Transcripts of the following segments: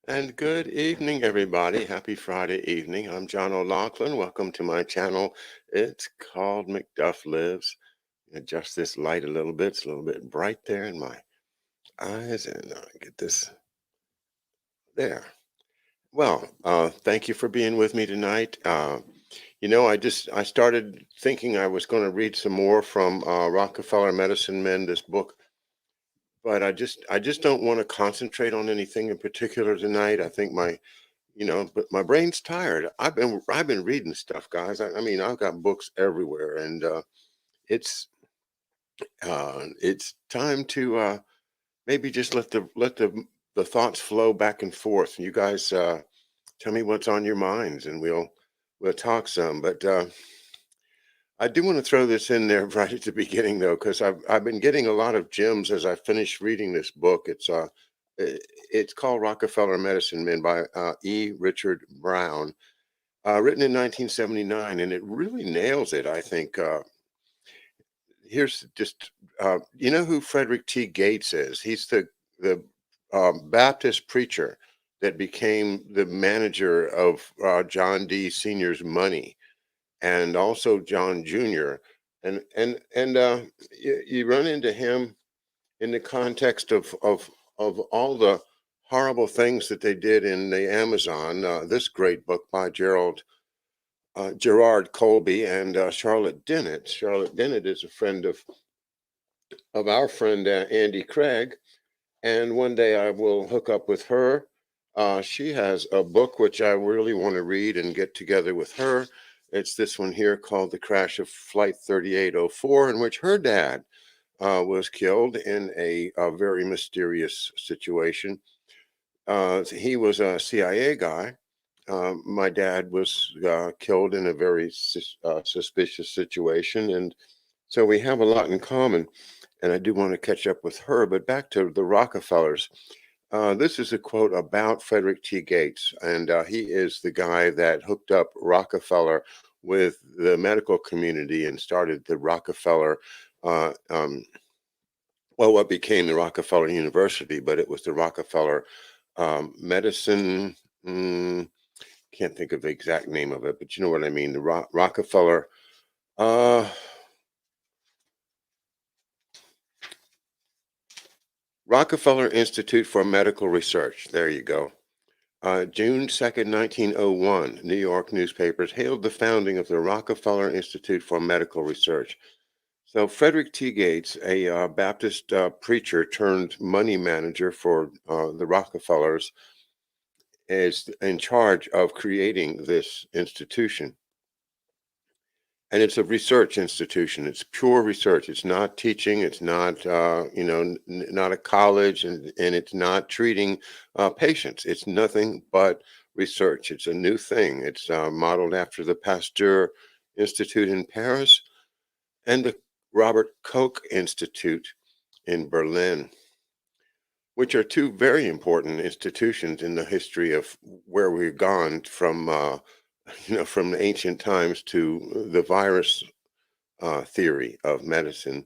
And good evening, everybody. Happy Friday evening. I'm John O'Loughlin. Welcome to my channel. It's called McDuff Lives. Adjust this light a little bit. It's a little bit bright there in my eyes. And get this there. Well, thank you for being with me tonight. I started thinking I was going to read some more from Rockefeller Medicine Men, this book, but I just don't want to concentrate on anything in particular tonight. I think but my brain's tired. I've been reading stuff, guys. I mean, I've got books everywhere, and it's it's time to maybe just let the thoughts flow back and forth. You guys tell me what's on your minds, and we'll talk some. But I do want to throw this in there right at the beginning, though, because I've been getting a lot of gems as I finished reading this book. It's called Rockefeller Medicine Men by E. Richard Brown, written in 1979, and it really nails it, I think. Here's just, you know who Frederick T. Gates is? He's the Baptist preacher that became the manager of John D. Sr.'s money, and also John Jr. And you run into him in the context of all the horrible things that they did in the Amazon. This great book by Gerard Colby and Charlotte Dennett. Charlotte Dennett is a friend of our friend Andy Craig, and one day I will hook up with her. She has a book which I really want to read and get together with her. It's this one here called The Crash of Flight 3804, in which her dad was killed in a very mysterious situation. He was a CIA guy. My dad was killed in a very suspicious situation, and so we have a lot in common. And I do want to catch up with her. But back to the Rockefellers. This is a quote about Frederick T. Gates, and he is the guy that hooked up Rockefeller with the medical community and started the Rockefeller. Uh, um, well, what became the Rockefeller University, but it was the Rockefeller Medicine. Can't think of the exact name of it, but you know what I mean. The Rockefeller. Uh, Rockefeller Institute for Medical Research. There you go. June 2nd, 1901, New York newspapers hailed the founding of the Rockefeller Institute for Medical Research. So, Frederick T. Gates, a Baptist preacher turned money manager for the Rockefellers, is in charge of creating this institution. And it's a research institution. It's pure research. It's not teaching. It's not, not a college, and it's not treating patients. It's nothing but research. It's a new thing. It's modeled after the Pasteur Institute in Paris and the Robert Koch Institute in Berlin, which are two very important institutions in the history of where we've gone from, from ancient times to the virus theory of medicine.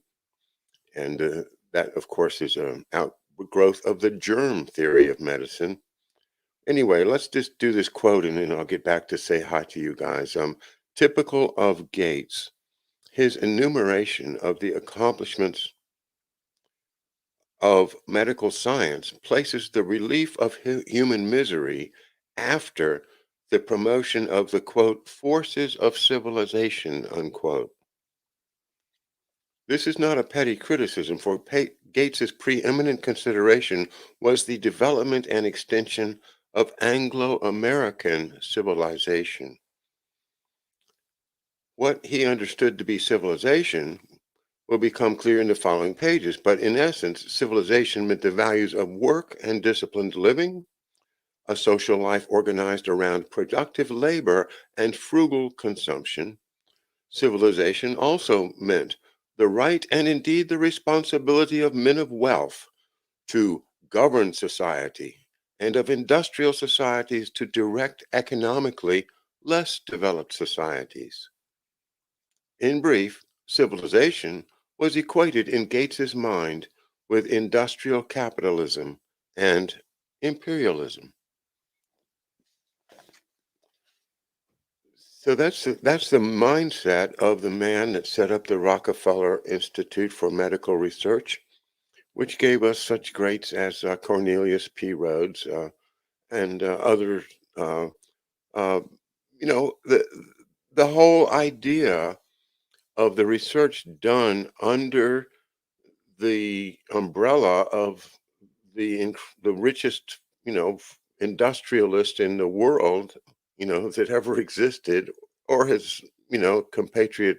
And that, of course, is an outgrowth of the germ theory of medicine. Anyway, let's just do this quote and then I'll get back to say hi to you guys. Typical of Gates, his enumeration of the accomplishments of medical science places the relief of human misery after the promotion of the quote forces of civilization unquote. This is not a petty criticism, for Gates's preeminent consideration was the development and extension of Anglo-American civilization. What he understood to be civilization will become clear in the following pages, but in essence, civilization meant the values of work and disciplined living, a social life organized around productive labor and frugal consumption. Civilization also meant the right and indeed the responsibility of men of wealth to govern society and of industrial societies to direct economically less developed societies. In brief, civilization was equated in Gates's mind with industrial capitalism and imperialism. So that's the mindset of the man that set up the Rockefeller Institute for Medical Research, which gave us such greats as Cornelius P. Rhodes and others. Uh, uh, the whole idea of the research done under the umbrella of the richest, industrialist in the world, that ever existed, or his, compatriot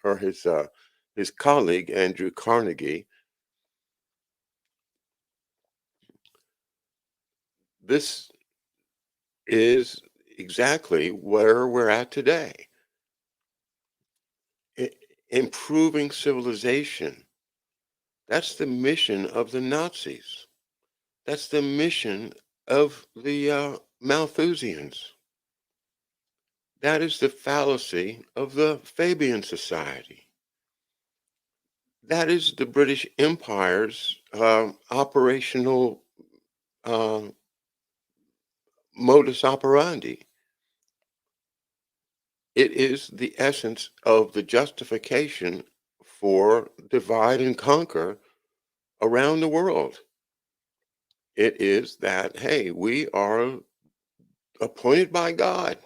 or his colleague Andrew Carnegie. This is exactly where we're at today. I- Improving civilization. That's the mission of the Nazis. That's the mission of the Malthusians. That is the fallacy of the Fabian Society. That is the British Empire's operational uh, modus operandi. It is the essence of the justification for divide and conquer around the world. It is that, hey, we are appointed by God.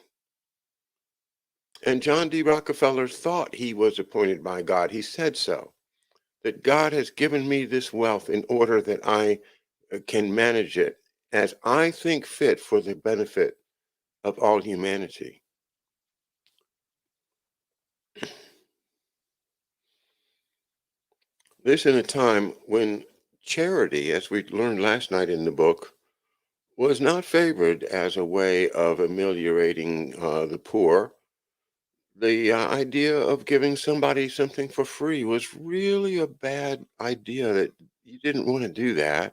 And John D. Rockefeller thought he was appointed by God. He said so, that God has given me this wealth in order that I can manage it as I think fit for the benefit of all humanity. This in a time when charity, as we learned last night in the book, was not favored as a way of ameliorating the poor. The idea of giving somebody something for free was really a bad idea, that you didn't want to do that.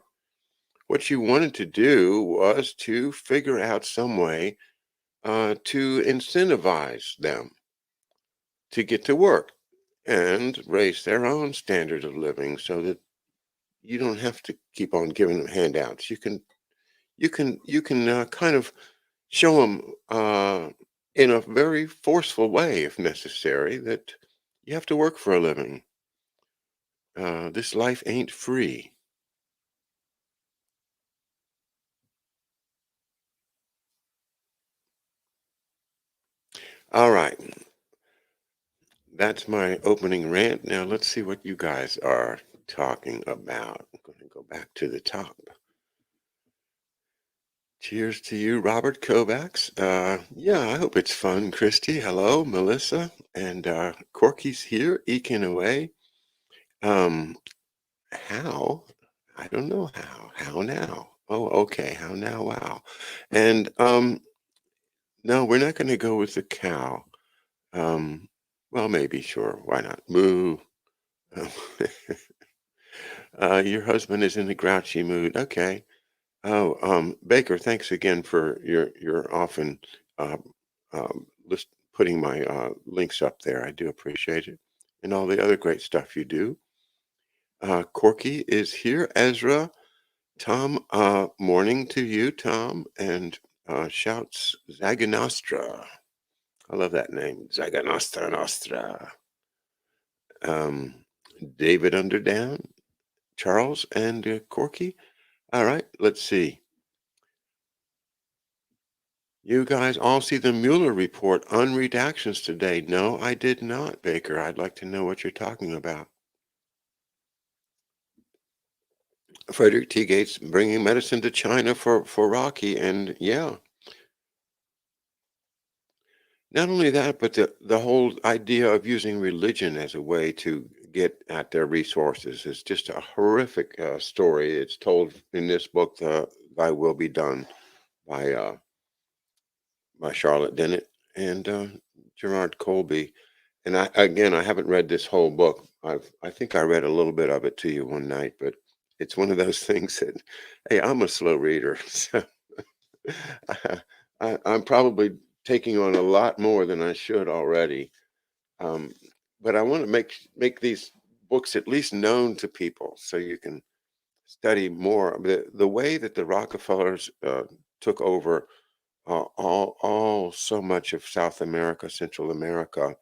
What you wanted to do was to figure out some way to incentivize them to get to work and raise their own standard of living, so that you don't have to keep on giving them handouts. You can kind of show them in a very forceful way, if necessary, that you have to work for a living. This life ain't free. All right, that's my opening rant. Now let's see what you guys are talking about. I'm going to go back to the top. Cheers to you, Robert Kovacs. Yeah, I hope it's fun, Christy. Hello, Melissa. And Corky's here, eking away. Um, how? I don't know how. How now? Oh, okay. How now? Wow. And no, we're not going to go with the cow. Um, well, maybe, sure. Why not? Moo. Um, your husband is in a grouchy mood. Okay. Oh, Baker, thanks again for your often list putting my links up there. I do appreciate it, and all the other great stuff you do. Corky is here. Ezra, Tom. Morning to you, Tom, and shouts Zaganostra. I love that name, Zaganostra Nostra. Um, David Underdown, Charles, and Corky. All right, let's see. You guys all see the Mueller report on redactions today. No, I did not, Baker. I'd like to know what you're talking about. Frederick T. Gates bringing medicine to China for Rocky. And yeah, not only that, but the whole idea of using religion as a way to get at their resources is just a horrific story. It's told in this book, Thy Will Be Done, by, uh, by Charlotte Dennett and Gerard Colby. And I haven't read this whole book. I think I read a little bit of it to you one night, but it's one of those things that, hey, I'm a slow reader, so I'm probably taking on a lot more than I should already. Um, but I want to make these books at least known to people, so you can study more. The way that the Rockefellers took over all so much of South America, Central America,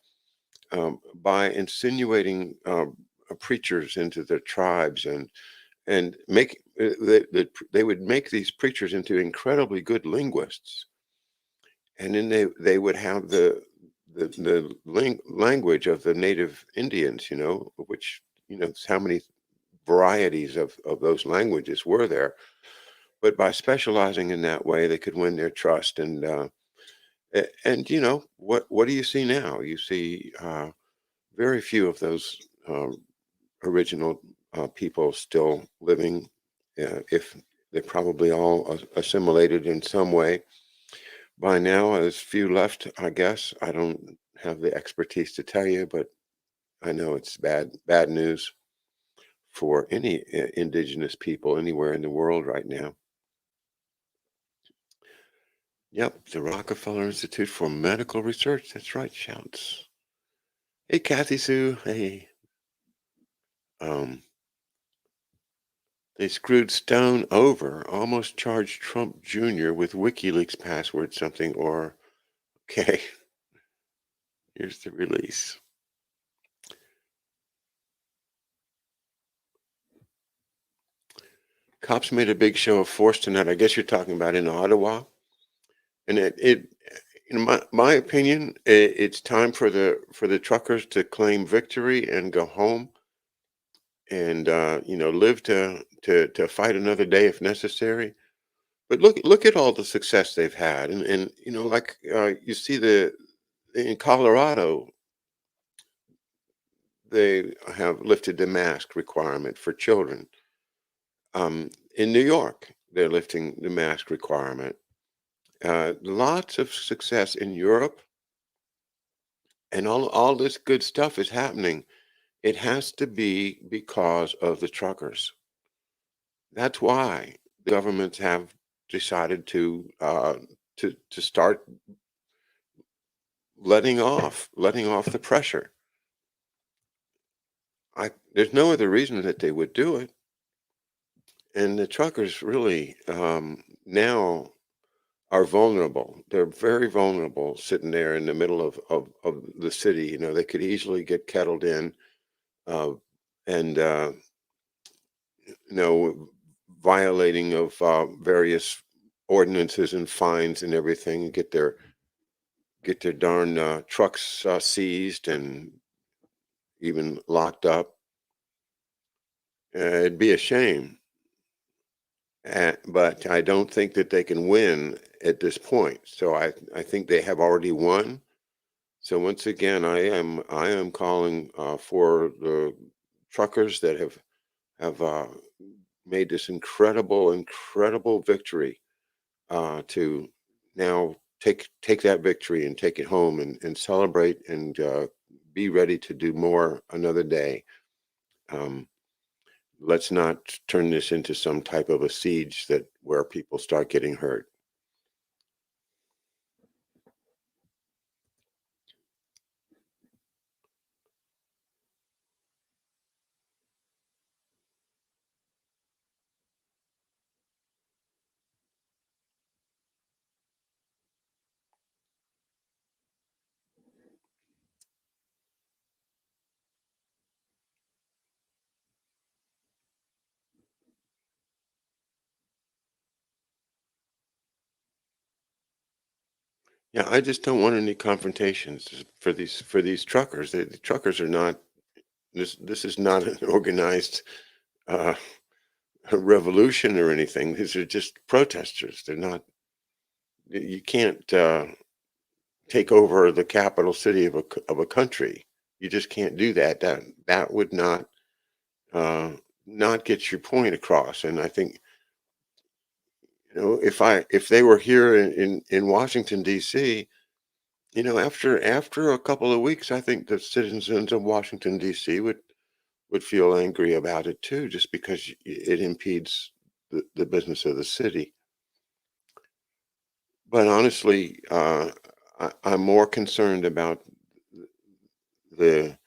by insinuating preachers into their tribes and make they would make these preachers into incredibly good linguists, and then they would have the language of the native Indians, which how many varieties of those languages were there. But by specializing in that way, they could win their trust. And what do you see now? You see very few of those original people still living. If they're probably all assimilated in some way by now, there's few left, I guess. I don't have the expertise to tell you, but I know it's bad news for any indigenous people anywhere in the world right now. Yep, the Rockefeller Institute for Medical Research. That's right, shouts. Hey, Kathy Sue. Hey. Um, they screwed Stone over, almost charged Trump Jr. with WikiLeaks password something or okay. Here's the release. Cops made a big show of force tonight. I guess you're talking about in Ottawa. And it in my opinion, it's time for the truckers to claim victory and go home and live to fight another day if necessary. But look at all the success they've had, and like you see in Colorado, they have lifted the mask requirement for children. In New York, they're lifting the mask requirement. Lots of success in Europe, and all this good stuff is happening. It has to be because of the truckers. That's why the governments have decided to start letting off the pressure. There's no other reason that they would do it. And the truckers really now are vulnerable. They're very vulnerable sitting there in the middle of the city. They could easily get kettled in uh, and violating of various ordinances and fines and everything, and get their darn trucks seized and even locked up. It'd be a shame, but I don't think that they can win at this point. So I think they have already won. So once again, I am calling for the truckers that have made this incredible victory to now take that victory and take it home and celebrate and be ready to do more another day. Um, let's not turn this into some type of a siege that where people start getting hurt. Yeah, I just don't want any confrontations for these truckers. The truckers are not this is not an organized uh, revolution or anything. These are just protesters. They're not. You can't take over the capital city of a country. You just can't do that. That would uh, not get your point across. And I think if they were here in Washington D.C., after a couple of weeks, I think the citizens of Washington D.C. would feel angry about it too, just because it impedes the business of the city. But honestly, I'm more concerned about the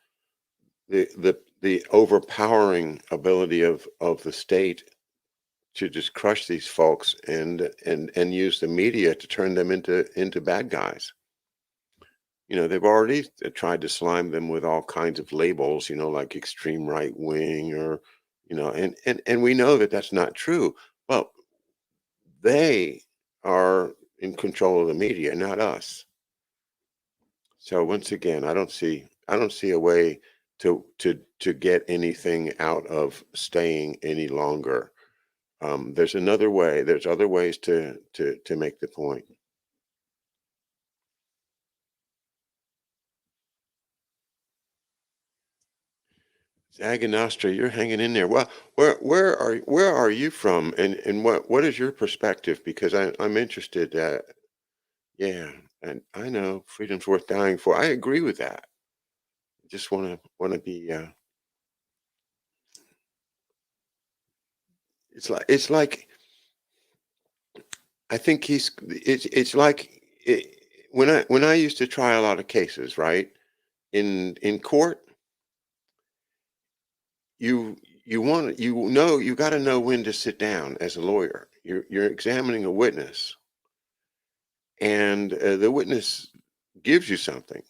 the overpowering ability of the state to just crush these folks and use the media to turn them into bad guys. They've already tried to slime them with all kinds of labels, like extreme right wing or, and we know that that's not true. Well, they are in control of the media, not us. So once again, I don't see a way to get anything out of staying any longer. There's another way. There's other ways to make the point. Zag and Nostra, you're hanging in there. Well, where are you from, and what is your perspective? Because I'm interested. Yeah, and I know freedom's worth dying for. I agree with that. Just wanna be. It's like I think it's like when I used to try a lot of cases, right? In court, you you got to know when to sit down as a lawyer. You're examining a witness, and the witness gives you something.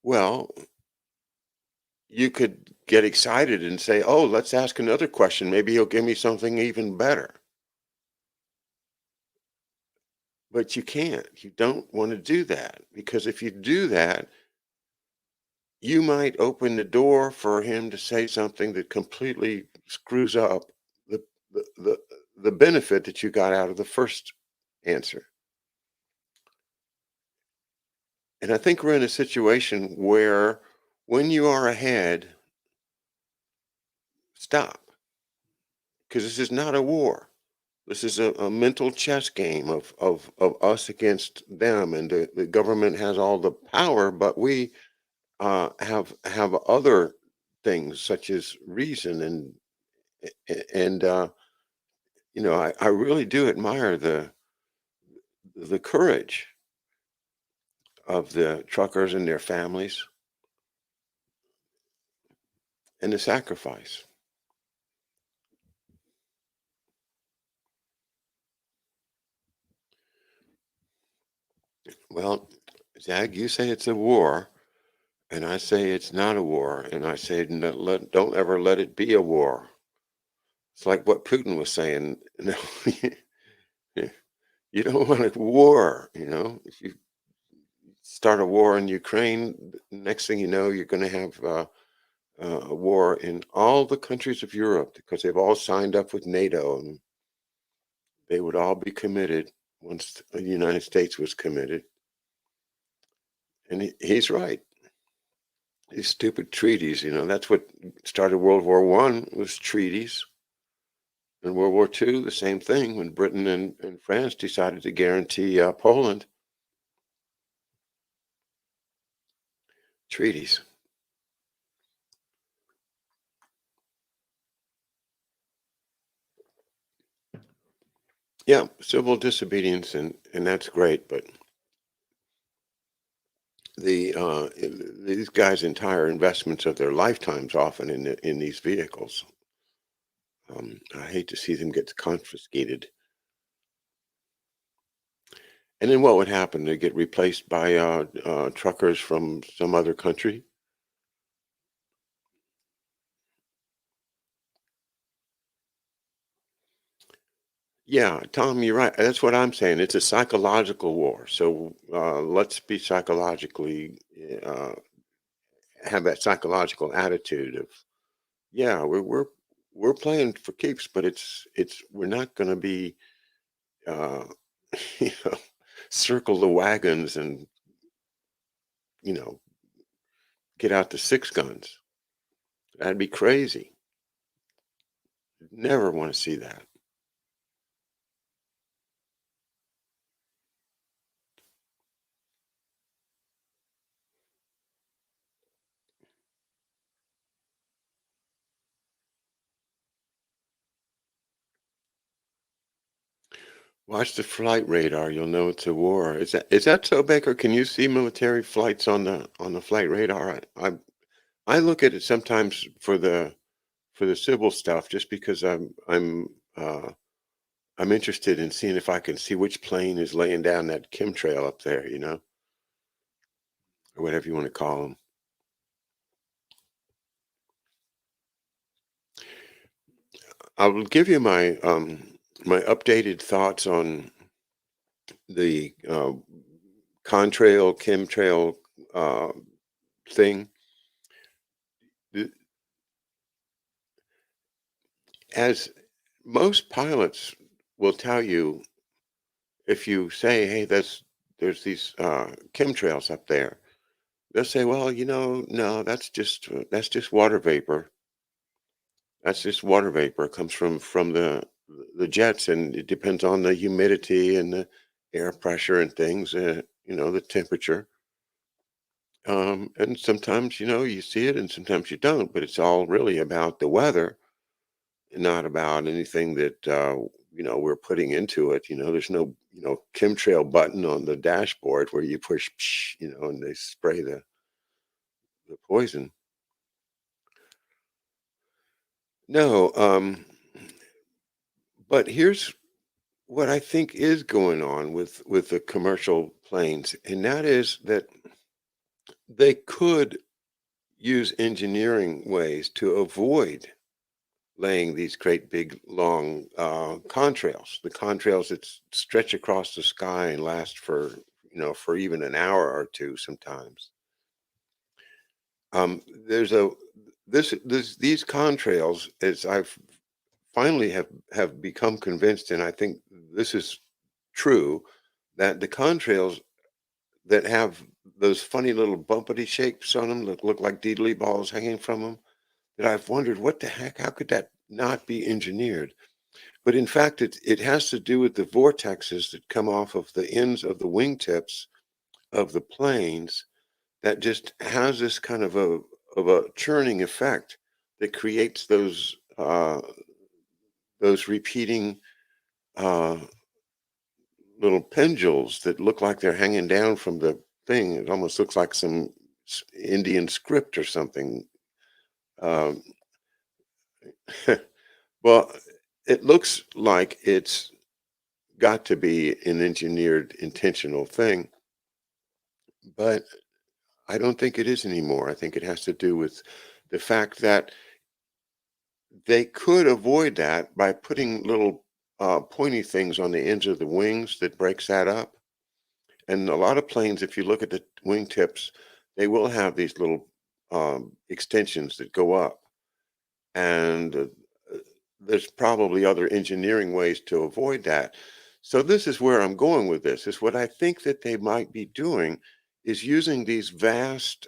Well, you could get excited and say, "Oh, let's ask another question. Maybe he'll give me something even better." But you can't. You don't want to do that because if you do that, you might open the door for him to say something that completely screws up the the benefit that you got out of the first answer. And I think we're in a situation where when you are ahead, stop, because this is not a war. This is a mental chess game of us against them, and the government has all the power, but we have other things such as reason and I really do admire the courage of the truckers and their families and the sacrifice. Well, Zag, you say it's a war, and I say it's not a war, and I say don't ever let it be a war. It's like what Putin was saying. You don't want a war. If you start a war in Ukraine, next thing you know, you're going to have a war in all the countries of Europe because they've all signed up with NATO, and they would all be committed once the United States was committed. And he's right. These stupid treaties, that's what started World War One was treaties. In World War Two, the same thing when Britain and France decided to guarantee Poland treaties. Yeah, civil disobedience, and that's great, but these guys' entire investments of their lifetimes often in these vehicles. I hate to see them get confiscated. And then what would happen? They get replaced by truckers from some other country. Yeah, Tom, you're right. That's what I'm saying. It's a psychological war. So let's be psychologically have that psychological attitude of, yeah, we're playing for keeps, but it's we're not going to be, uh, you know, circle the wagons and you know get out the six guns. That'd be crazy. Never want to see that. Watch the flight radar. You'll know it's a war. Is that so, Baker? Can you see military flights on the flight radar? I look at it sometimes for the civil stuff, just because I'm interested in seeing if I can see which plane is laying down that chemtrail up there, or whatever you want to call them. I will give you my updated thoughts on the contrail chemtrail uh, thing. Th- As most pilots will tell you, if you say, "Hey, there's these chemtrails up there," they'll say, "Well, no, that's just water vapor. That's just water vapor. It comes from the jets, and it depends on the humidity and the air pressure and things. The temperature. And sometimes, you see it, and sometimes you don't. But it's all really about the weather, not about anything that we're putting into it. There's no chemtrail button on the dashboard where you push, psh, and they spray the poison. No, but here's what I think is going on with the commercial planes, and that is that they could use engineering ways to avoid laying these great big long contrails. The contrails that stretch across the sky and last for even an hour or two sometimes. There's a this these contrails, as I've finally have become convinced, and I think this is true, that the contrails that have those funny little bumpity shapes on them that look like deedly balls hanging from them, that I've wondered, what the heck, how could that not be engineered? But in fact, it has to do with the vortexes that come off of the ends of the wingtips of the planes, that just has this kind of a churning effect that creates those repeating uh, little pendulums that look like they're hanging down from the thing. It almost looks like some Indian script or something. Um, well, it looks like it's got to be an engineered, intentional thing, but I don't think it is anymore. I think it has to do with the fact that they could avoid that by putting little pointy things on the ends of the wings that breaks that up. And a lot of planes, if you look at the wingtips, they will have these little extensions that go up. And there's probably other engineering ways to avoid that. So this is where I'm going with this, is what I think that they might be doing is using these vast,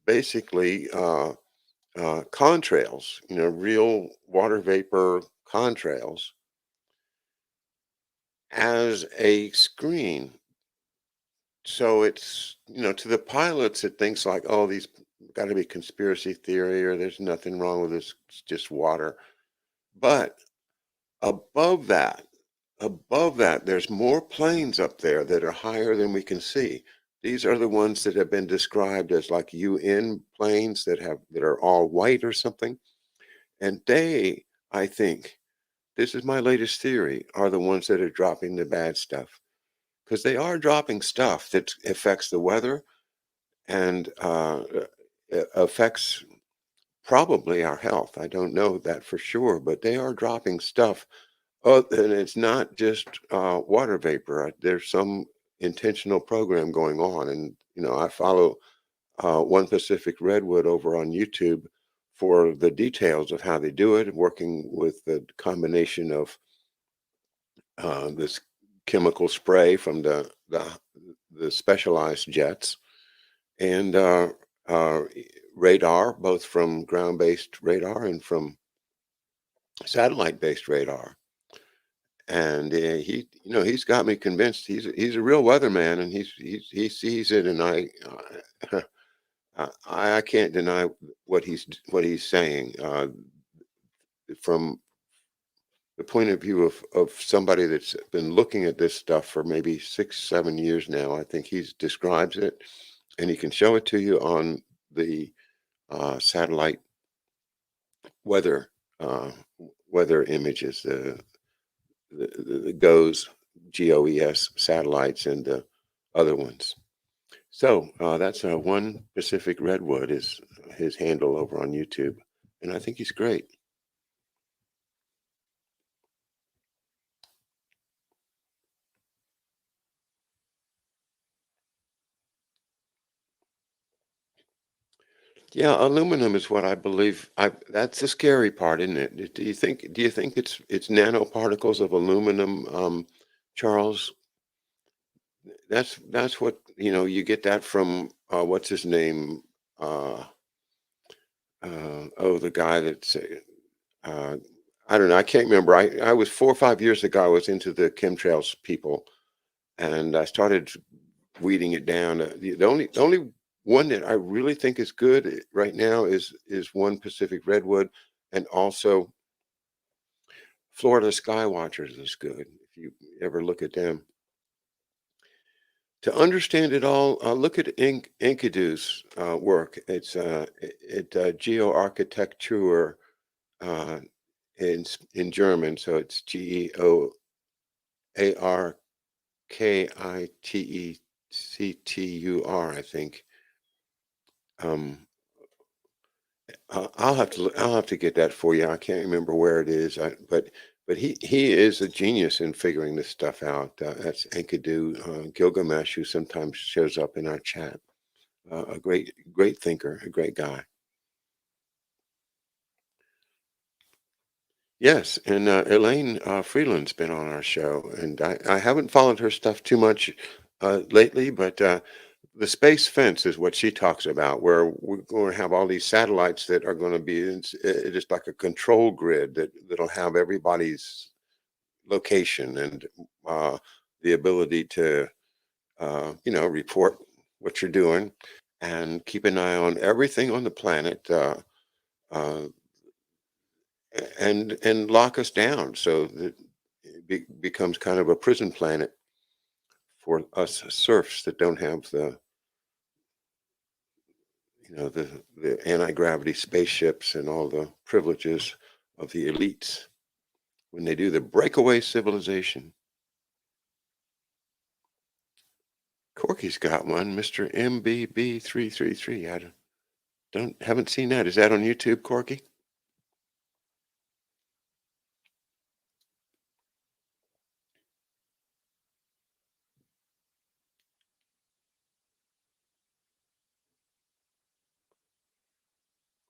basically, contrails, real water vapor contrails as a screen. So it's, to the pilots, it thinks like, oh, these got to be conspiracy theory, or there's nothing wrong with this, it's just water. But above that, there's more planes up there that are higher than we can see. These are the ones that have been described as like UN planes that are all white or something. And they, I think, this is my latest theory, are the ones that are dropping the bad stuff. Because they are dropping stuff that affects the weather and affects probably our health. I don't know that for sure, but they are dropping stuff. Oh, and it's not just water vapor. There's some intentional program going on, and I follow One Pacific Redwood over on YouTube for the details of how they do it, working with the combination of this chemical spray from the specialized jets and uh, radar, both from ground-based radar and from satellite-based radar. And he's got me convinced. He's a real weatherman, and he sees it, and I can't deny what he's saying. From the point of view of somebody that's been looking at this stuff for maybe 6, 7 years now, I think he describes it, and he can show it to you on the satellite weather uh, weather images, the GOES satellites, and the other ones. So that's One Pacific Redwood is his handle over on YouTube, and I think he's great. Yeah, aluminum is what I believe. That's the scary part, isn't it? Do you think it's nanoparticles of aluminum, Charles? That's what you get that from what's his name? Uh, oh, the guy that's uh, I don't know. I can't remember. I was 4 or 5 years ago. I was into the chemtrails people, and I started weeding it down. The only one that I really think is good right now is One Pacific Redwood, and also Florida Skywatchers is good if you ever look at them. To understand it all, look at Enkidu's work. It's geoarchitecture in German, so it's Geoarchitectur, I think. Um, I'll have to get that for you. I can't remember where it is, but he is a genius in figuring this stuff out. That's Enkidu Gilgamesh, who sometimes shows up in our chat. A great thinker, a great guy. Yes, and Elaine Freeland's been on our show, and I haven't followed her stuff too much lately, but the space fence is what she talks about, where we're going to have all these satellites that are going to be just like a control grid that'll have everybody's location and uh, the ability to, report what you're doing and keep an eye on everything on the planet. Uh, and lock us down so that becomes kind of a prison planet for us serfs that don't have the anti-gravity spaceships and all the privileges of the elites when they do the breakaway civilization. Corky's got one, Mr. MBB333. I don't haven't seen that. Is that on YouTube, Corky?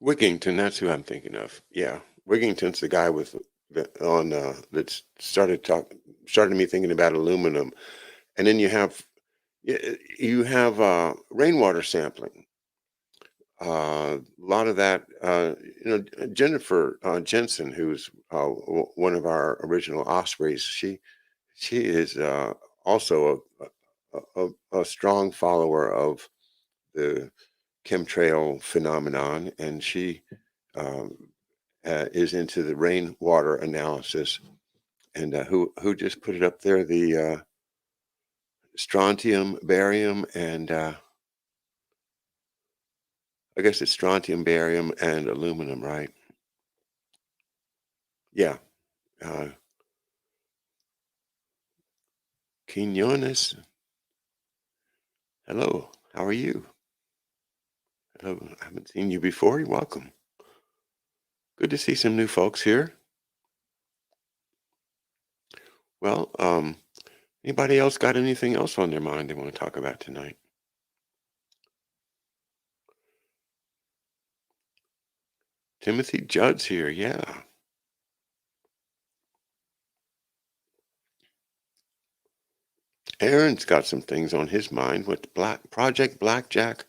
Wigington, that's who I'm thinking of. Yeah, Wigington's the guy with that started me thinking about aluminum. And then you have rainwater sampling. A lot of that, Jennifer Jensen, who's one of our original Ospreys. She is also a strong follower of the chemtrail phenomenon, and she um, is into the rainwater analysis. And who just put it up there? The strontium, barium, and I guess it's strontium, barium, and aluminum, right? Yeah. Uh, Quinones, hello. How are you? Hello. I haven't seen you before. You're welcome. Good to see some new folks here. Well, anybody else got anything else on their mind they want to talk about tonight? Timothy Judd's here. Yeah. Aaron's got some things on his mind with Project Blackjack,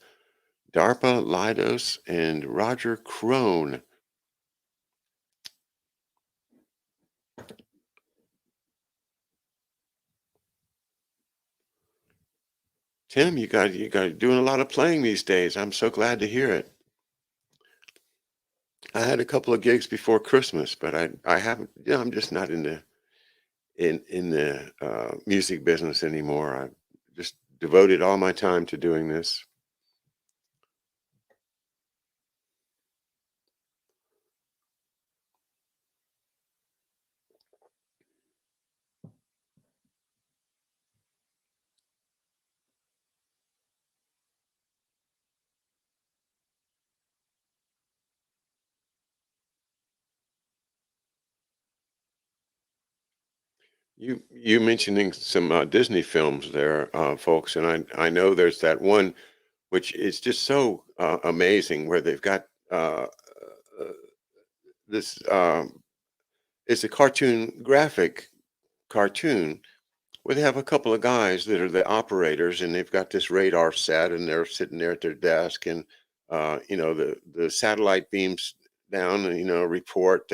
DARPA, Lidos, and Roger Crone. Tim, you got doing a lot of playing these days. I'm so glad to hear it. I had a couple of gigs before Christmas, but I haven't. I'm just not in the music business anymore. I just devoted all my time to doing this. You mentioning some Disney films there, folks, and I know there's that one which is just so amazing where they've got uh, this. It's a graphic cartoon where they have a couple of guys that are the operators, and they've got this radar set, and they're sitting there at their desk, and the satellite beams down, and report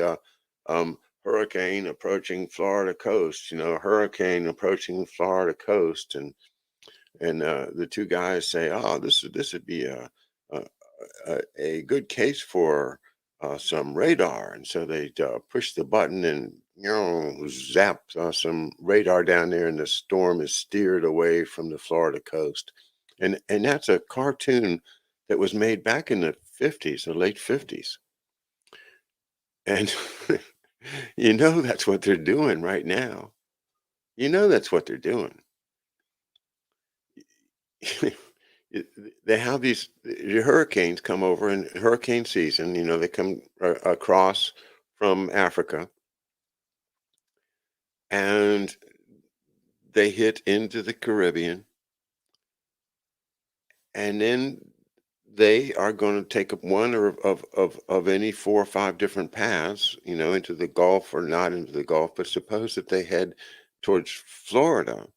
hurricane approaching Florida coast, hurricane approaching Florida coast, and the two guys say, "Oh, this would be a a good case for some radar," and so they push the button and zap some radar down there, and the storm is steered away from the Florida coast, and that's a cartoon that was made back in the 50s, the late 50s, and that's what they're doing right now. That's what they're doing. it- they have the hurricanes come over in hurricane season. They come across from Africa, and they hit into the Caribbean, and then they are going to take up one or of any four or five different paths, into the Gulf or not into the Gulf. But suppose that they head towards Florida.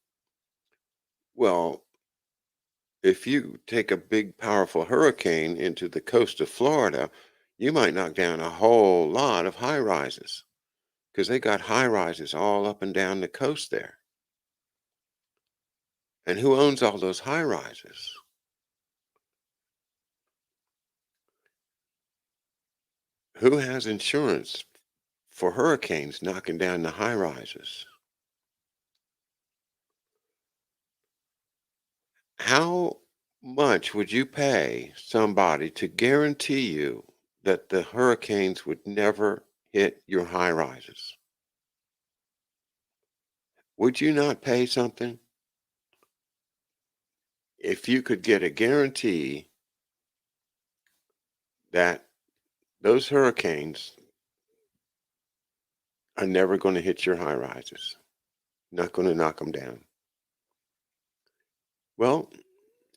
Well, if you take a big, powerful hurricane into the coast of Florida, you might knock down a whole lot of high rises because they got high rises all up and down the coast there. And who owns all those high rises? Who has insurance for hurricanes knocking down the high rises? How much would you pay somebody to guarantee you that the hurricanes would never hit your high rises? Would you not pay something if you could get a guarantee that those hurricanes are never going to hit your high rises, not going to knock them down? Well,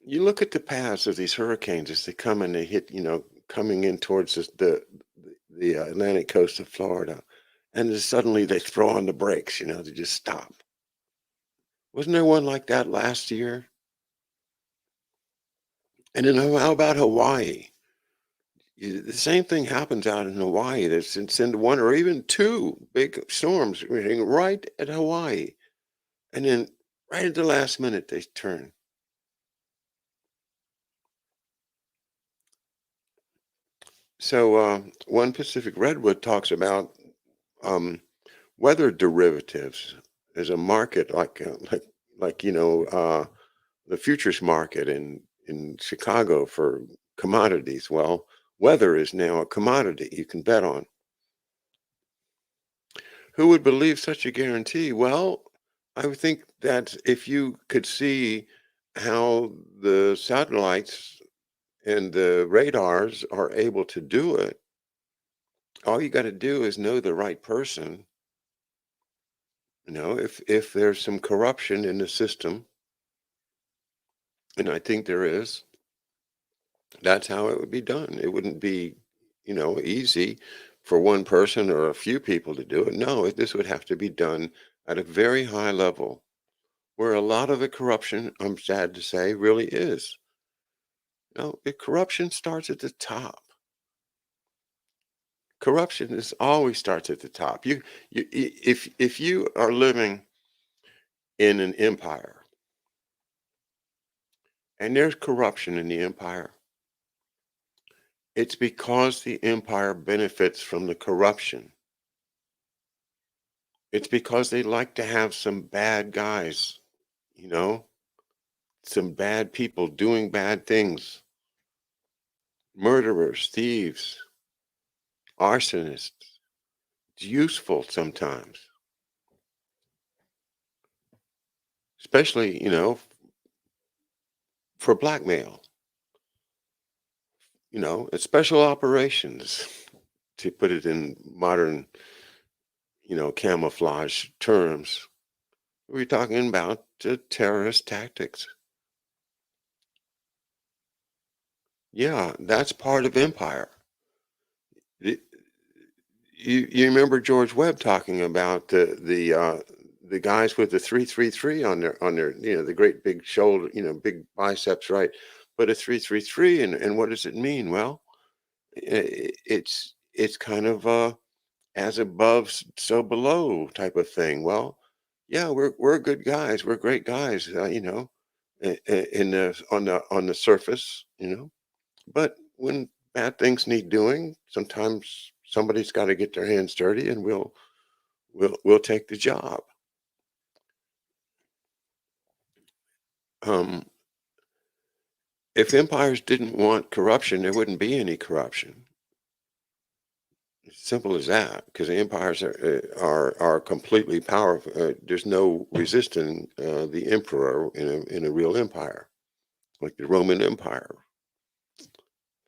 you look at the paths of these hurricanes as they come and they hit, coming in towards the Atlantic coast of Florida, and then suddenly they throw on the brakes, they just stop. Wasn't there one like that last year? And then how about Hawaii? The same thing happens out in Hawaii. There's send one or even two big storms hitting right at Hawaii, and then right at the last minute they turn. So one Pacific Redwood talks about um, weather derivatives as a market like the futures market in Chicago for commodities. Well, weather is now a commodity you can bet on. Who would believe such a guarantee? Well, I would think that if you could see how the satellites and the radars are able to do it, all you got to do is know the right person. If there's some corruption in the system, and I think there is, that's how it would be done. It wouldn't be, easy for one person or a few people to do it. No, this would have to be done at a very high level where a lot of the corruption, I'm sad to say, really is. The corruption starts at the top. Corruption is always starts at the top. If you are living in an empire and there's corruption in the empire, it's because the empire benefits from the corruption. It's because they like to have some bad guys, you know, some bad people doing bad things, murderers, thieves, arsonists. It's useful sometimes, especially, for blackmail, it's special operations, to put it in modern, camouflage terms. We're talking about terrorist tactics. Yeah, that's part of empire. Y- you remember George Webb talking about the guys with the 333 on their the great big shoulder, big biceps, right? But a 333, and what does it mean? Well, it's kind of as above, so below type of thing. Well, yeah, we're good guys. We're great guys, in the on the surface, But when bad things need doing, sometimes somebody's got to get their hands dirty, and we'll take the job. Um, if empires didn't want corruption, there wouldn't be any corruption. Simple as that, because the empires are completely powerful. There's no resisting the emperor in a real empire, like the Roman Empire.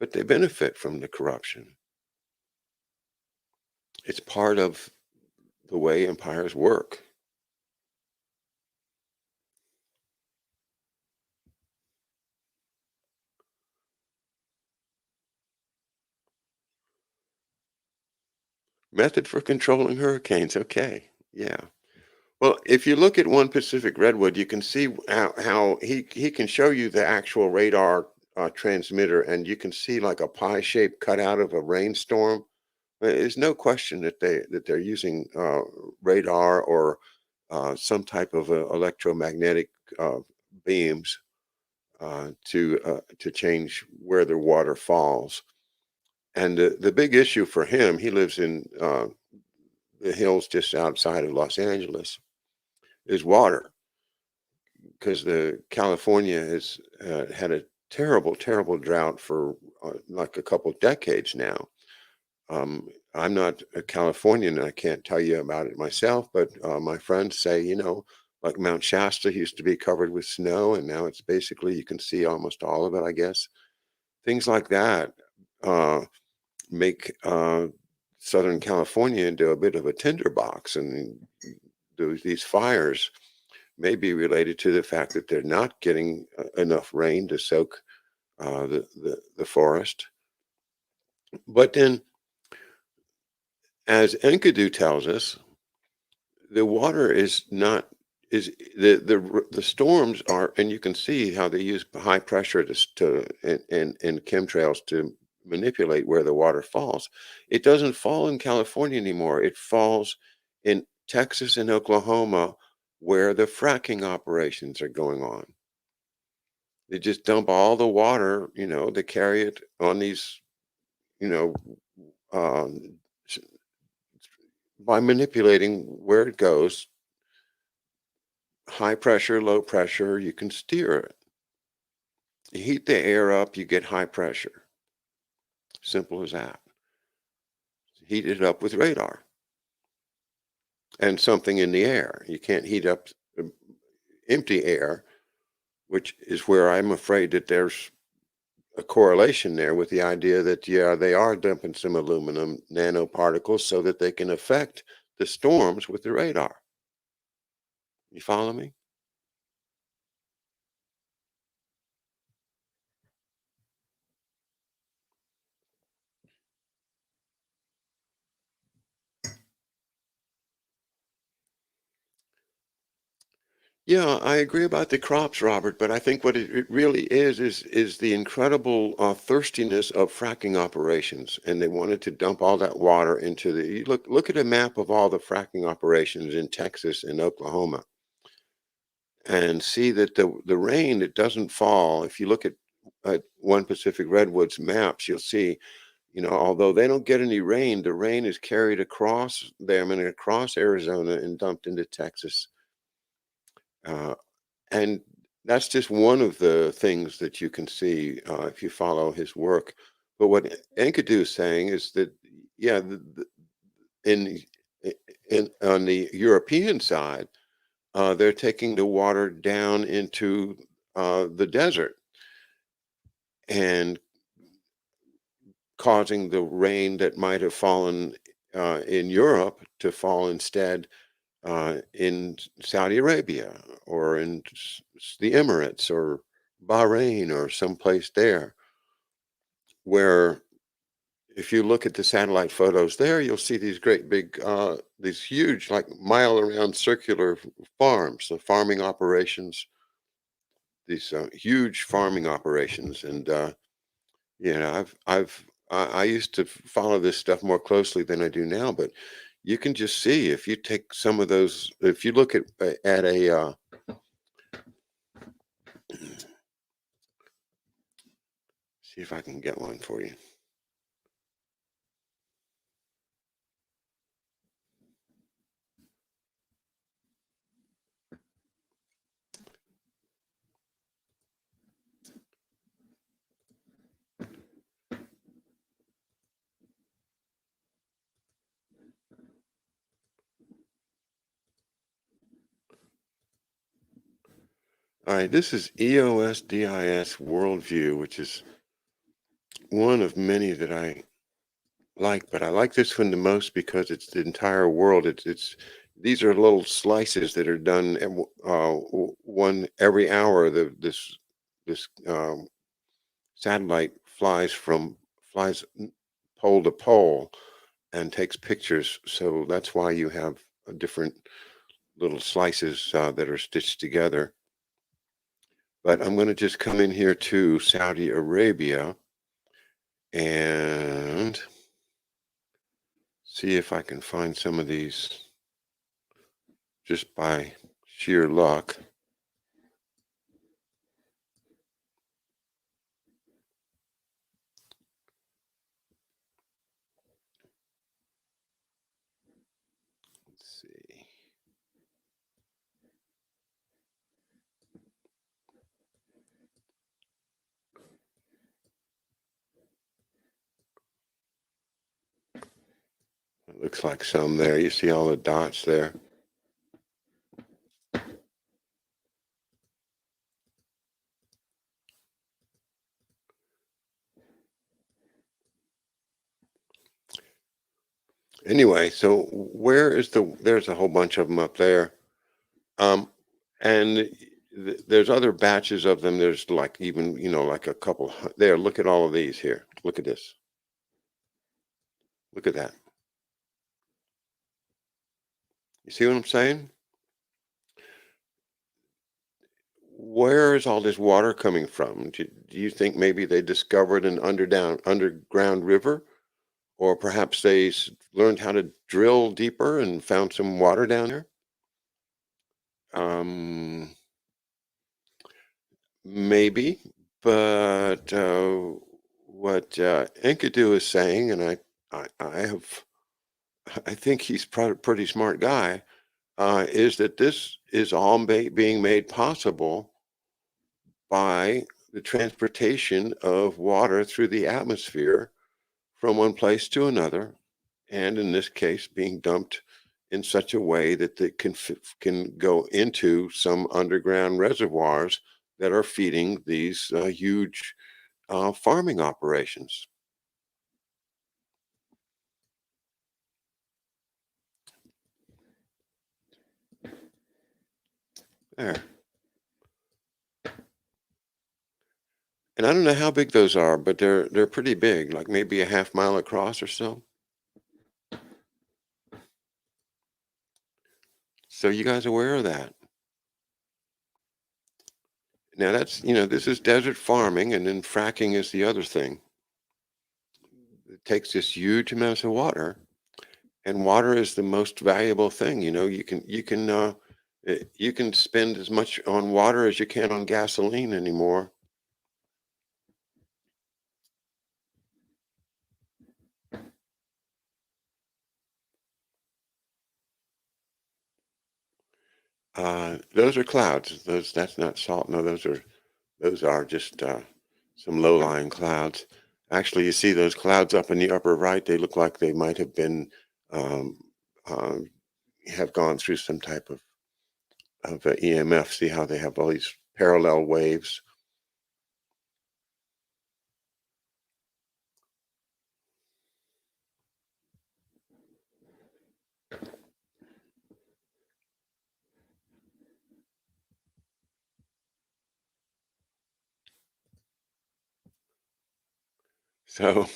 But they benefit from the corruption. It's part of the way empires work. Method for controlling hurricanes. Okay, yeah. Well, if you look at one Pacific redwood, you can see how he can show you the actual radar transmitter, and you can see like a pie shape cut out of a rainstorm. There's no question that they're using radar or some type of electromagnetic uh, beams to change where the water falls. And the big issue for him, he lives in the hills just outside of Los Angeles, is water, because the California has had a terrible, terrible drought for like a couple decades now. I'm not a Californian, and I can't tell you about it myself, but my friends say, like Mount Shasta used to be covered with snow, and now it's basically you can see almost all of it, I guess. Things like that uh, make Southern California into a bit of a tinderbox, and these fires may be related to the fact that they're not getting enough rain to soak the forest. But then, as Enkidu tells us, the water is not is the storms are, and you can see how they use high pressure and chemtrails to manipulate where the water falls. It doesn't fall in California anymore. It falls in Texas and Oklahoma, where the fracking operations are going on. They just dump all the water, they carry it on these, you know um, s- by manipulating where it goes. High pressure, low pressure, you can steer it. You heat the air up, you get high pressure. Simple as that. Heat it up with radar and something in the air. You can't heat up empty air, which is where I'm afraid that there's a correlation there with the idea that, yeah, they are dumping some aluminum nanoparticles so that they can affect the storms with the radar. You follow me? Yeah, I agree about the crops, Robert, but I think what it really is the incredible thirstiness of fracking operations, and they wanted to dump all that water into the. You look at a map of all the fracking operations in Texas and Oklahoma, and see that the rain that doesn't fall. If you look at one Pacific Redwoods maps, you'll see, although they don't get any rain, the rain is carried across them and across Arizona and dumped into Texas. Uh, And that's just one of the things that you can see if you follow his work. But what Enkidu is saying is that, yeah, in, on the European side, they're taking the water down into the desert and causing the rain that might have fallen in Europe to fall instead in Saudi Arabia or in the Emirates or Bahrain or someplace there, where if you look at the satellite photos there, you'll see these great big, these huge, like mile around circular farms, the farming operations, these huge farming operations. And, I used to follow this stuff more closely than I do now, but you can just see if you take some of those, if you look at see if I can get one for you. All right, this is EOSDIS Worldview, which is one of many that I like, but I like this one the most because it's the entire world. It's these are little slices that are done one every hour. This satellite flies pole to pole and takes pictures. So that's why you have different little slices that are stitched together. But I'm going to just come in here to Saudi Arabia and see if I can find some of these just by sheer luck. Let's see. It looks like some there. You see all the dots there. Anyway, so there's a whole bunch of them up there. Um, and there's other batches of them. There's like even, like a couple there. Look at all of these here. Look at this. Look at that. You see what I'm saying? Where is all this water coming from? Do you think maybe they discovered an underground river? Or perhaps they learned how to drill deeper and found some water down there? Um, Maybe, but what Enkidu is saying, and I think he's pretty smart guy, is that this is all being made possible by the transportation of water through the atmosphere from one place to another, and in this case, being dumped in such a way that they can go into some underground reservoirs that are feeding these huge farming operations. There, and I don't know how big those are, but they're pretty big, like maybe a half mile across or so. So you guys aware of that? Now that's this is desert farming, and then fracking is the other thing. It takes this huge amounts of water, and water is the most valuable thing. You can spend as much on water as you can on gasoline anymore. Those are clouds. That's not salt. No, those are just some low-lying clouds. Actually, you see those clouds up in the upper right. They look like they might have been um, um, have gone through some type of EMF. See how they have all these parallel waves. So,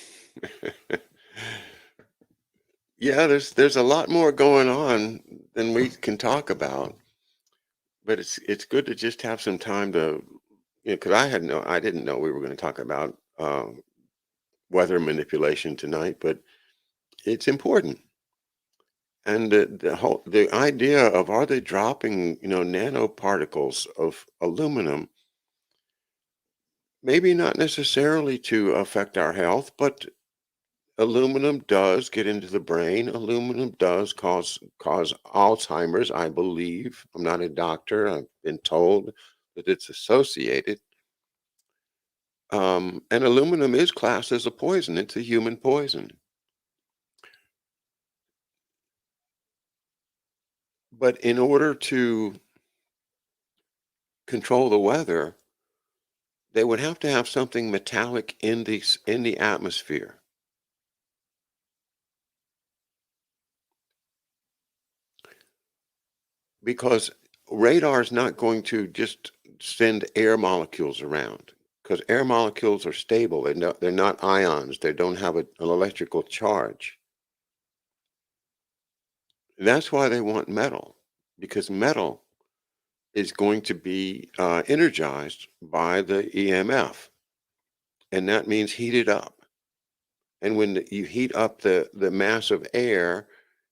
yeah, there's a lot more going on than we can talk about, but it's good to just have some time to, because I didn't know we were going to talk about weather manipulation tonight, but it's important. And the idea of, are they dropping, nanoparticles of aluminum, maybe not necessarily to affect our health, but aluminum does get into the brain. Aluminum does cause Alzheimer's, I believe. I'm not a doctor. I've been told that it's associated. And aluminum is classed as a poison. It's a human poison. But in order to control the weather, they would have to have something metallic in the atmosphere, because radar is not going to just send air molecules around, because air molecules are stable. They're not ions. They don't have an electrical charge. That's why they want metal, because metal is going to be energized by the EMF, and that means heated up. And when you heat up the mass of air,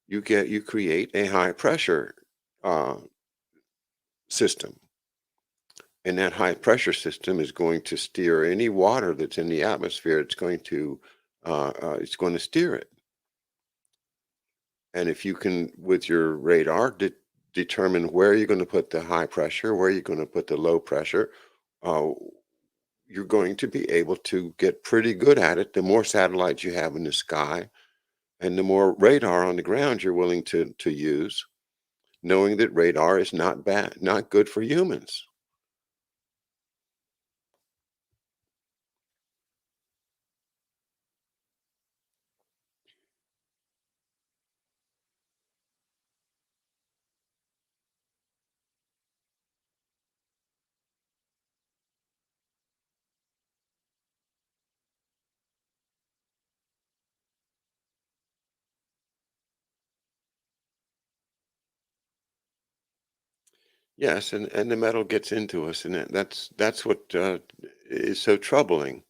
you create a high pressure uh, system, and that high pressure system is going to steer any water that's in the atmosphere. It's going to steer it. And if you can, with your radar, determine where you're going to put the high pressure, where you're going to put the low pressure, uh, you're going to be able to get pretty good at it. The more satellites you have in the sky, and the more radar on the ground you're willing to use, knowing that radar is not bad, not good for humans. Yes, and the metal gets into us, and that's what is so troubling.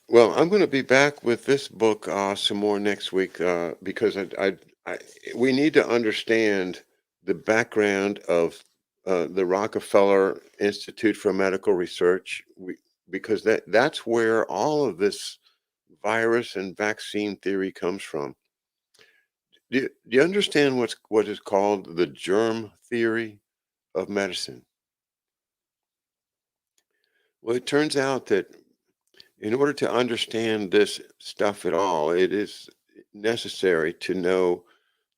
Well, I'm going to be back with this book some more next week, because I we need to understand the background of the Rockefeller Institute for Medical Research, because that's where all of this virus and vaccine theory comes from. Do you understand what is called the germ theory of medicine? Well, it turns out that in order to understand this stuff at all, it is necessary to know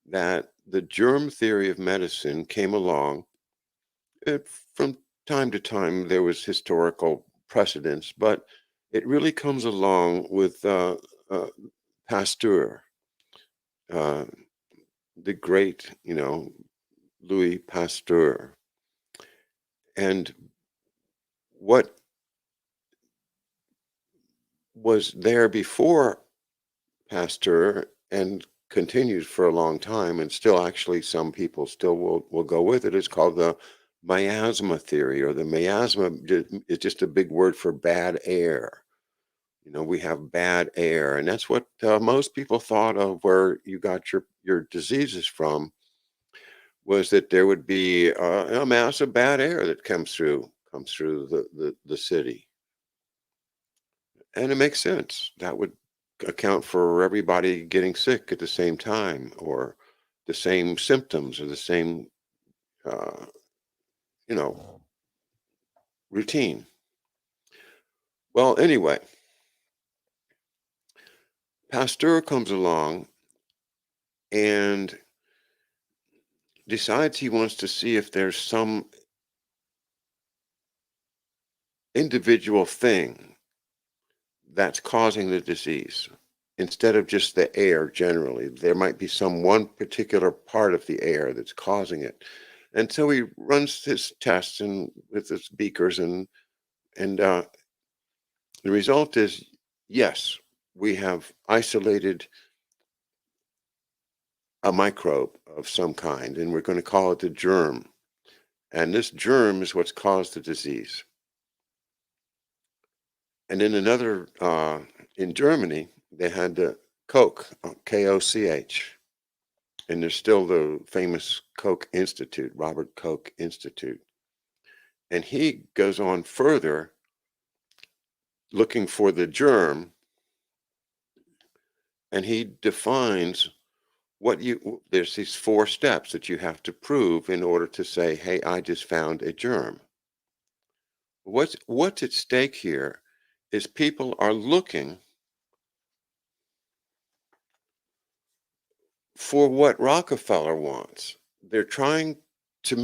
that the germ theory of medicine came along. From time to time, there was historical precedence, but it really comes along with uh, Pasteur, uh, the great, Louis Pasteur. And what was there before Pasteur and continued for a long time, and still actually some people still will go with it, is called the miasma theory, or the miasma is just a big word for bad air. We have bad air, and that's what most people thought of where you got your diseases from, was that there would be a mass of bad air that comes through the city. And it makes sense. That would account for everybody getting sick at the same time, or the same symptoms, or the same, uh, you know, routine. Well, anyway, Pasteur comes along and decides he wants to see if there's some individual thing that's causing the disease. instead of just the air generally. There might be some one particular part of the air that's causing it. And so he runs his tests and with his beakers and the result is yes, we have isolated a microbe of some kind, and we're going to call it the germ. And this germ is what's caused the disease. And in another, in Germany, they had the Koch, Koch, and there's still the famous Koch Institute, Robert Koch Institute. And he goes on further looking for the germ, and he defines there's these 4 steps that you have to prove in order to say, hey, I just found a germ. What's at stake here is people are looking for what Rockefeller wants. They're trying to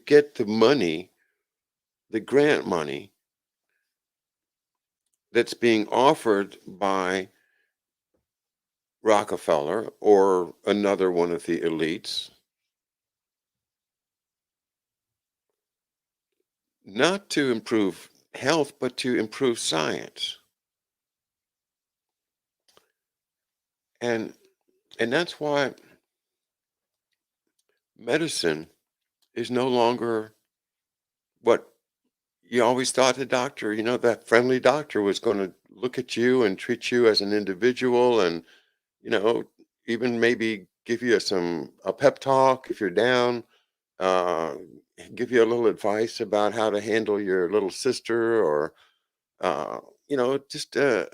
get the money, the grant money that's being offered by Rockefeller or another one of the elites, not to improve health, but to improve science. And and that's why medicine is no longer what you always thought the doctor, that friendly doctor was going to look at you and treat you as an individual and, you know, even maybe give you a pep talk if you're down, uh, give you a little advice about how to handle your little sister or, uh, just a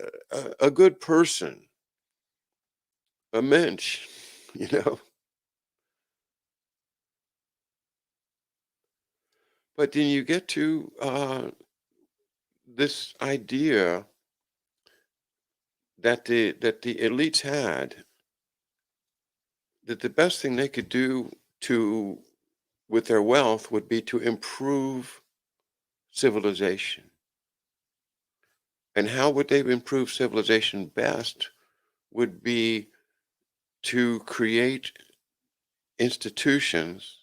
good person, a mensch, you know. But then you get to this idea that the elites had that the best thing they could do to with their wealth would be to improve civilization. And how would they improve civilization best would be to create institutions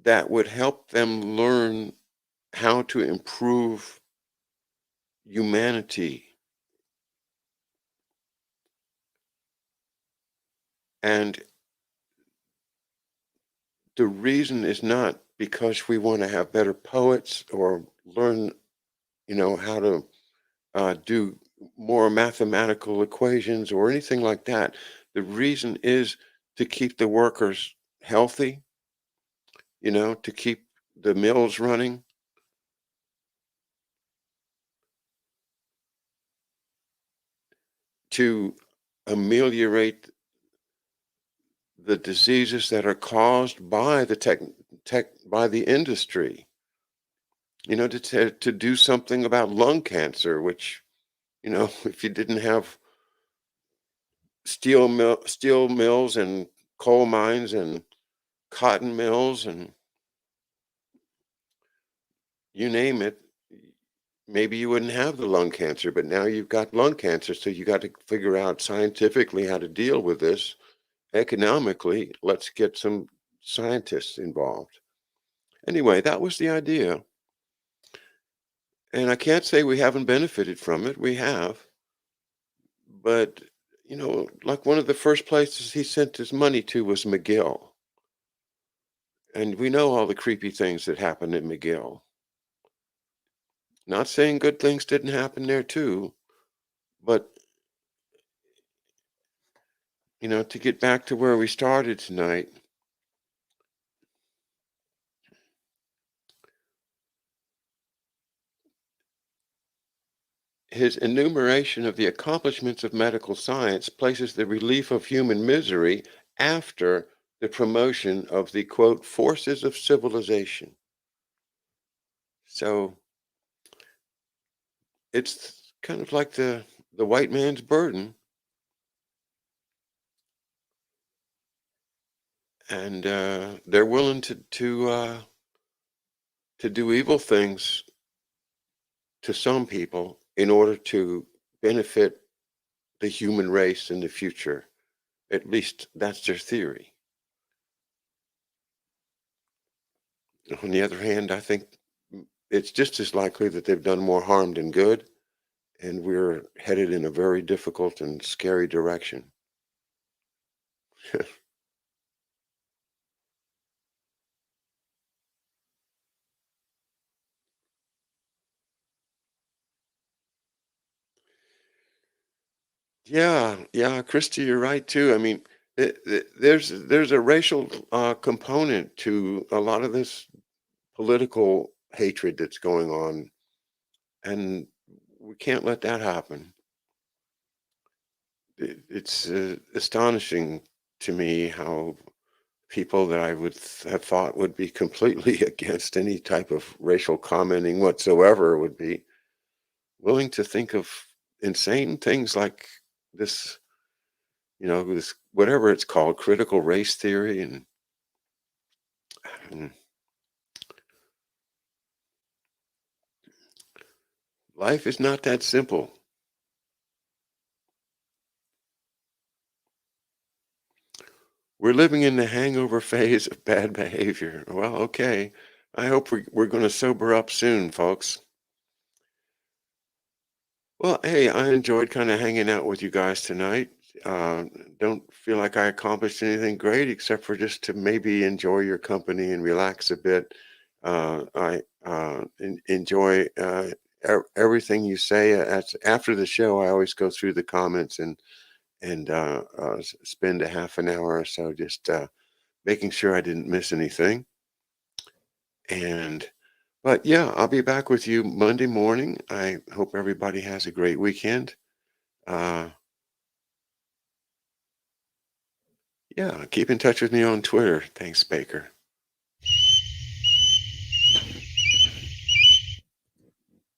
that would help them learn how to improve humanity. And the reason is not because we want to have better poets or learn, how to do more mathematical equations or anything like that. The reason is to keep the workers healthy, to keep the mills running, to ameliorate the diseases that are caused by the by the industry, to do something about lung cancer, which, if you didn't have steel mills and coal mines and cotton mills and you name it, maybe you wouldn't have the lung cancer, but now you've got lung cancer, so you got to figure out scientifically how to deal with this. Economically, let's get some scientists involved. Anyway, that was the idea. And I can't say we haven't benefited from it. We have. But, like one of the first places he sent his money to was McGill. And we know all the creepy things that happened at McGill. Not saying good things didn't happen there too, but, to get back to where we started tonight, his enumeration of the accomplishments of medical science places the relief of human misery after the promotion of the quote forces of civilization. So it's kind of like the white man's burden, and they're willing to do evil things to some people in order to benefit the human race in the future. At least that's their theory. On the other hand, I think it's just as likely that they've done more harm than good, and we're headed in a very difficult and scary direction. Yeah, yeah, Christy, you're right too. I mean, there's a racial component to a lot of this political hatred that's going on, and we can't let that happen. It's astonishing to me how people that I would have thought would be completely against any type of racial commenting whatsoever would be willing to think of insane things like this, this whatever it's called, critical race theory, and life is not that simple. We're living in the hangover phase of bad behavior. Well, okay. I hope we're going to sober up soon, folks. Well, hey, I enjoyed kind of hanging out with you guys tonight. Uh, don't feel like I accomplished anything great except for just to maybe enjoy your company and relax a bit. I enjoy everything you say. After the show, I always go through the comments and spend a half an hour or so just making sure I didn't miss anything. And but yeah, I'll be back with you Monday morning. I hope everybody has a great weekend. Uh, yeah, keep in touch with me on Twitter. Thanks, Baker.